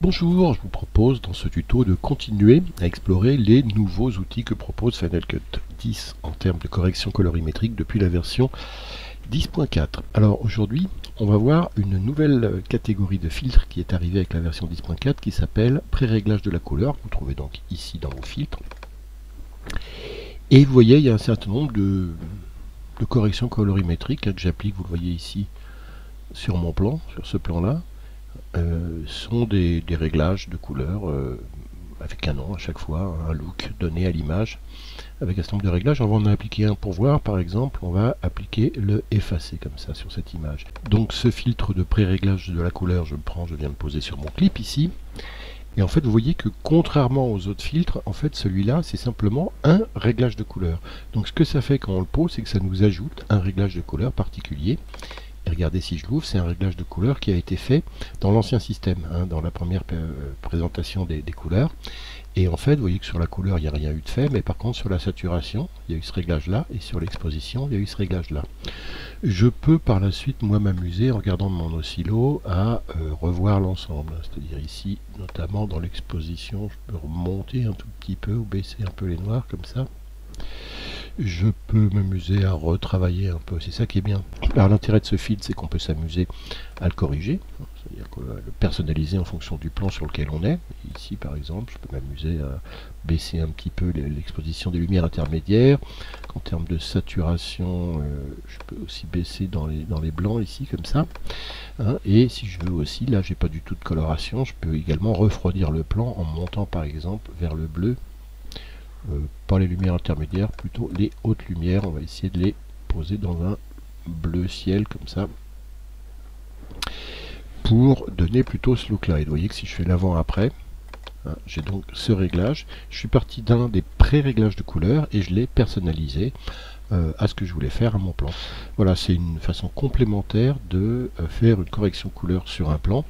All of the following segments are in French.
Bonjour, je vous propose dans ce tuto de continuer à explorer les nouveaux outils que propose Final Cut 10 en termes de correction colorimétrique depuis la version 10.4. Alors aujourd'hui, on va voir une nouvelle catégorie de filtres qui est arrivée avec la version 10.4 qui s'appelle pré-réglage de la couleur. Vous trouvez donc ici dans vos filtres. Et vous voyez, il y a un certain nombre de corrections colorimétriques que j'applique, vous le voyez ici sur mon plan, sur ce plan-là. Sont des réglages de couleurs avec un nom à chaque fois, un look donné à l'image avec un certain nombre de réglages. On va en appliquer un pour voir. Par exemple, on va appliquer le effacer comme ça sur cette image. Donc ce filtre de pré-réglage de la couleur, je le prends, je viens de poser sur mon clip ici. Et en fait, vous voyez que contrairement aux autres filtres, en fait, celui-là, c'est simplement un réglage de couleur. Donc ce que ça fait quand on le pose, c'est que ça nous ajoute un réglage de couleur particulier. Et regardez, si je l'ouvre, c'est un réglage de couleur qui a été fait dans l'ancien système, dans la première présentation des couleurs. Et en fait, vous voyez que sur la couleur, il n'y a rien eu de fait, mais par contre sur la saturation, il y a eu ce réglage-là, et sur l'exposition, il y a eu ce réglage-là. Je peux par la suite, moi, m'amuser en regardant mon oscillo à revoir l'ensemble. C'est-à-dire ici, notamment dans l'exposition, je peux remonter un tout petit peu ou baisser un peu les noirs comme ça. Je peux m'amuser à retravailler un peu, c'est ça qui est bien. Alors l'intérêt de ce filtre, c'est qu'on peut s'amuser à le corriger, c'est-à-dire le personnaliser en fonction du plan sur lequel on est. Ici par exemple, je peux m'amuser à baisser un petit peu l'exposition des lumières intermédiaires. En termes de saturation, je peux aussi baisser dans les blancs ici, comme ça. Et si je veux aussi, là j'ai pas du tout de coloration, je peux également refroidir le plan en montant par exemple vers le bleu. Pas les lumières intermédiaires, plutôt les hautes lumières. On va essayer de les poser dans un bleu ciel comme ça pour donner plutôt ce look là. Et vous voyez que si je fais l'avant-après, j'ai donc ce réglage. Je suis parti d'un des pré-réglages de couleur et je l'ai personnalisé à ce que je voulais faire à mon plan. Voilà, c'est une façon complémentaire de faire une correction couleur sur un plan,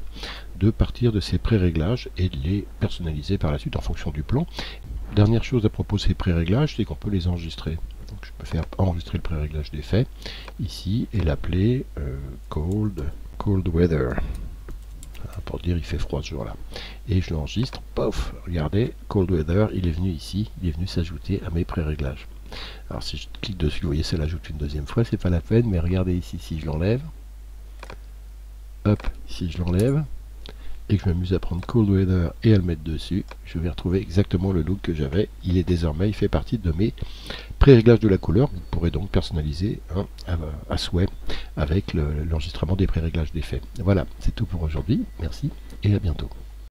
de partir de ces pré-réglages et de les personnaliser par la suite en fonction du plan. Dernière chose à propos de ces pré-réglages, c'est qu'on peut les enregistrer. Donc je peux faire enregistrer le pré-réglage d'effet ici et l'appeler cold weather. Pour dire il fait froid ce jour-là. Et je l'enregistre, pof, regardez, cold weather, il est venu ici, il est venu s'ajouter à mes pré-réglages. Alors si je clique dessus, vous voyez, ça l'ajoute une deuxième fois, c'est pas la peine, mais regardez ici, si je l'enlève, hop, si je l'enlève, et que je m'amuse à prendre cold weather et à le mettre dessus, je vais retrouver exactement le look que j'avais. Il est désormais, il fait partie de mes pré-réglages de la couleur. Vous pourrez donc personnaliser à souhait avec l'enregistrement des pré-réglages d'effets. Voilà, c'est tout pour aujourd'hui. Merci et à bientôt.